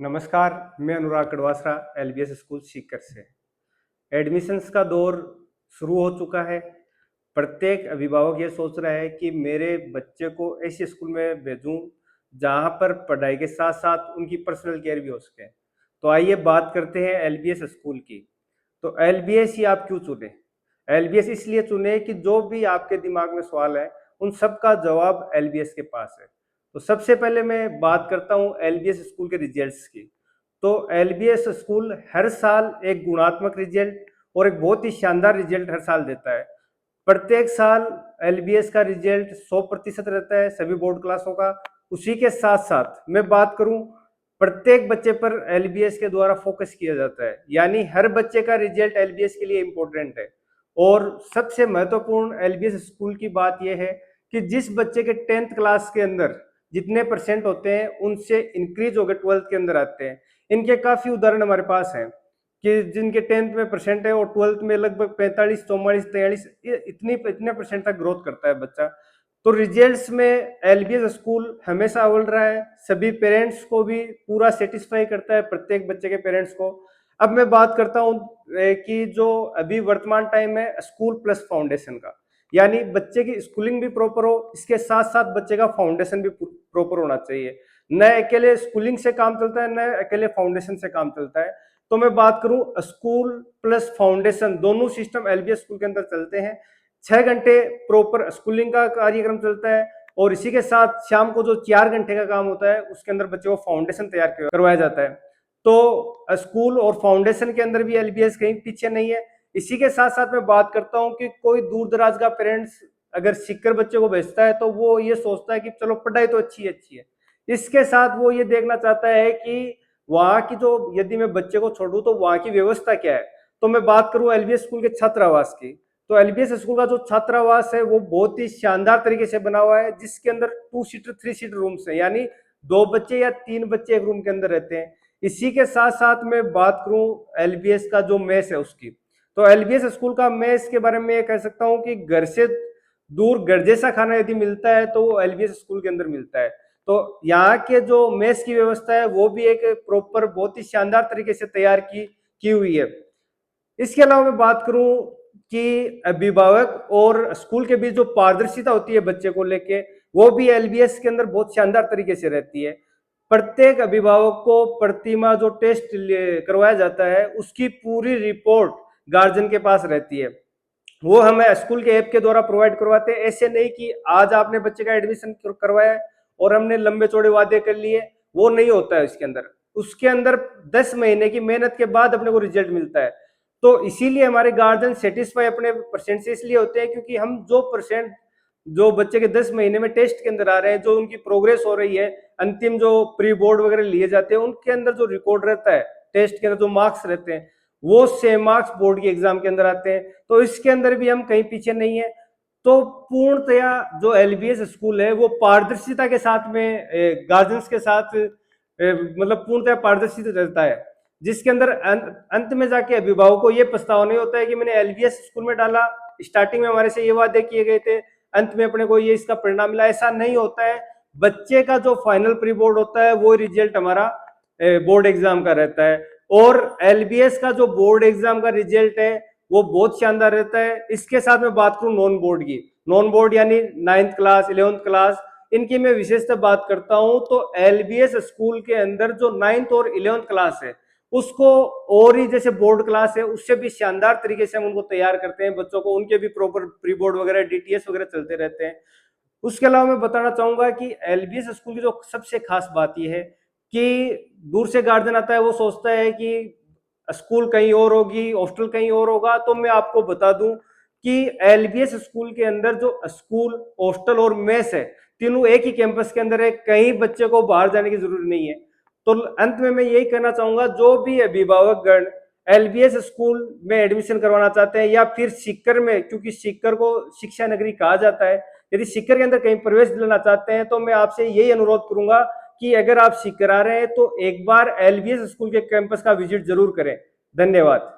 नमस्कार, मैं अनुराग Kadwasara LBS school Sikar से। एडमिशन्स का दौर शुरू हो चुका है। प्रत्येक अभिभावक ये सोच रहा है कि मेरे बच्चे को ऐसे स्कूल में भेजूं जहां पर पढ़ाई के साथ साथ उनकी पर्सनल केयर भी हो सके। तो आइए बात करते हैं एलबीएस स्कूल की। तो एलबीएस ही आप क्यों चुने? एलबीएस इसलिए चुने कि जो भी आपके दिमाग में सवाल है उन सब का जवाब एलबीएस के पास है। तो सबसे पहले मैं बात करता हूँ एलबीएस स्कूल के रिजल्ट्स की। तो एलबीएस स्कूल हर साल एक गुणात्मक रिजल्ट और एक बहुत ही शानदार रिजल्ट हर साल देता है। प्रत्येक साल एलबीएस का रिजल्ट 100% रहता है सभी बोर्ड क्लासों का। उसी के साथ साथ मैं बात करूं, प्रत्येक बच्चे पर एलबीएस के द्वारा फोकस किया जाता है, यानी हर बच्चे का रिजल्ट एलबीएस के लिए इंपॉर्टेंट है। और सबसे महत्वपूर्ण एलबीएस स्कूल की बात यह है कि जिस बच्चे के 10th क्लास के अंदर जितने परसेंट होते हैं उनसे इंक्रीज होकर 12th के अंदर आते हैं। इनके काफी उदाहरण हमारे पास हैं कि जिनके 10th में परसेंट है और 12th में लगभग 45, 44, 43 इतने परसेंट तक ग्रोथ करता है बच्चा। तो रिजल्ट्स में एलबीएस स्कूल हमेशा अव्वल रहा है। सभी पेरेंट्स को भी पूरा सेटिस्फाई करता है, प्रत्येक बच्चे के पेरेंट्स को। अब मैं बात करता हूँ कि जो अभी वर्तमान टाइम है स्कूल प्लस फाउंडेशन का, यानी बच्चे की स्कूलिंग भी प्रॉपर हो, इसके साथ साथ बच्चे का फाउंडेशन भी प्रॉपर होना चाहिए। न अकेले स्कूलिंग से काम चलता है, न अकेले फाउंडेशन से काम चलता है। तो मैं बात करूं स्कूल प्लस फाउंडेशन दोनों सिस्टम एलबीएस स्कूल के अंदर चलते हैं। 6 घंटे प्रॉपर स्कूलिंग का कार्यक्रम चलता है और इसी के साथ शाम को जो 4 घंटे का काम होता है उसके अंदर बच्चे को फाउंडेशन तैयार करवाया जाता है। तो स्कूल और फाउंडेशन के अंदर भी एलबीएस कहीं पीछे नहीं है। इसी के साथ साथ मैं बात करता हूं कि कोई दूर दराज का पेरेंट्स अगर सीकर बच्चे को भेजता है तो वो ये सोचता है कि चलो पढ़ाई तो अच्छी है, इसके साथ वो ये देखना चाहता है कि वहां की जो यदि मैं बच्चे को छोड़ू तो वहां की व्यवस्था क्या है। तो मैं बात करूं एलबीएस स्कूल के छात्रावास की, तो एलबीएस स्कूल का जो छात्रावास है वो बहुत ही शानदार तरीके से बना हुआ है, जिसके अंदर 2 सीटर 3 सीटर रूम्स है, यानी 2 बच्चे या 3 बच्चे एक रूम के अंदर रहते हैं। इसी के साथ साथ मैं बात करूं एलबीएस का जो मेस है उसकी, तो एलबीएस स्कूल का मेस के बारे में ये कह सकता हूं कि घर से दूर घर जैसा खाना यदि मिलता है तो वो एलबीएस स्कूल के अंदर मिलता है। तो यहाँ के जो मेस की व्यवस्था है वो भी एक प्रॉपर बहुत ही शानदार तरीके से तैयार की हुई है। इसके अलावा मैं बात करूं कि अभिभावक और स्कूल के बीच जो पारदर्शिता होती है बच्चे को लेके, वो भी एलबीएस के अंदर बहुत शानदार तरीके से रहती है। प्रत्येक अभिभावक को प्रतिमा जो टेस्ट करवाया जाता है उसकी पूरी रिपोर्ट गार्जियन के पास रहती है। वो हमें स्कूल के ऐप के द्वारा प्रोवाइड करवाते हैं। ऐसे नहीं कि आज आपने बच्चे का एडमिशन करवाया और हमने लंबे चौड़े वादे कर लिए, वो नहीं होता है इसके अंदर। उसके अंदर 10 महीने की मेहनत के बाद अपने को रिजल्ट मिलता है। तो इसीलिए हमारे गार्जियन सेटिस्फाई अपने परसेंट से इसलिए होते हैं क्योंकि हम जो परसेंट जो बच्चे के 10 महीने में टेस्ट के अंदर आ रहे हैं, जो उनकी प्रोग्रेस हो रही है, अंतिम जो प्री बोर्ड वगैरह लिए जाते हैं उनके अंदर जो रिकॉर्ड रहता है, टेस्ट के अंदर जो मार्क्स रहते हैं वो सेम मार्क्स बोर्ड के एग्जाम के अंदर आते हैं। तो इसके अंदर भी हम कहीं पीछे नहीं है। तो पूर्णतया जो एलबीएस स्कूल है वो पारदर्शिता के साथ में गार्जियंस के साथ मतलब पूर्णतः पारदर्शिता रहता है, जिसके अंदर अंत में जाके अभिभावक को ये पछतावा नहीं होता है कि मैंने एलबीएस स्कूल में डाला, स्टार्टिंग में हमारे से ये वादे किए गए थे, अंत में अपने को ये इसका परिणाम मिला। ऐसा नहीं होता है। बच्चे का जो फाइनल प्री बोर्ड होता है वो रिजल्ट हमारा बोर्ड एग्जाम का रहता है। और एलबीएस का जो बोर्ड एग्जाम का रिजल्ट है वो बहुत शानदार रहता है। इसके साथ में बात करूं नॉन बोर्ड की, नॉन बोर्ड यानी 9th क्लास 11th क्लास, इनकी मैं विशेषता बात करता हूं तो एलबीएस स्कूल के अंदर जो 9th और 11th क्लास है उसको और ही जैसे बोर्ड क्लास है उससे भी शानदार तरीके से हम उनको तैयार करते हैं बच्चों को, उनके भी प्रॉपर प्री बोर्ड वगैरह डीटीएस वगैरह चलते रहते हैं। उसके अलावा मैं बताना चाहूंगा कि एलबीएस स्कूल की जो सबसे खास बात यह है कि दूर से गार्जियन आता है वो सोचता है कि स्कूल कहीं और होगी, हॉस्टल कहीं और होगा। तो मैं आपको बता दूं कि एलबीएस स्कूल के अंदर जो स्कूल, हॉस्टल और मेस है तीनों एक ही कैंपस के अंदर है, कहीं बच्चे को बाहर जाने की जरूरत नहीं है। तो अंत में मैं यही कहना चाहूंगा, जो भी अभिभावक गण एलबीएस स्कूल में एडमिशन करवाना चाहते हैं या फिर सीकर में, क्योंकि सीकर को शिक्षा नगरी कहा जाता है, यदि सीकर के अंदर कहीं प्रवेश दिलाना चाहते हैं तो मैं आपसे यही अनुरोध करूंगा कि अगर आप सीकर आ रहे हैं तो एक बार एलबीएस स्कूल के कैंपस का विजिट जरूर करें। धन्यवाद।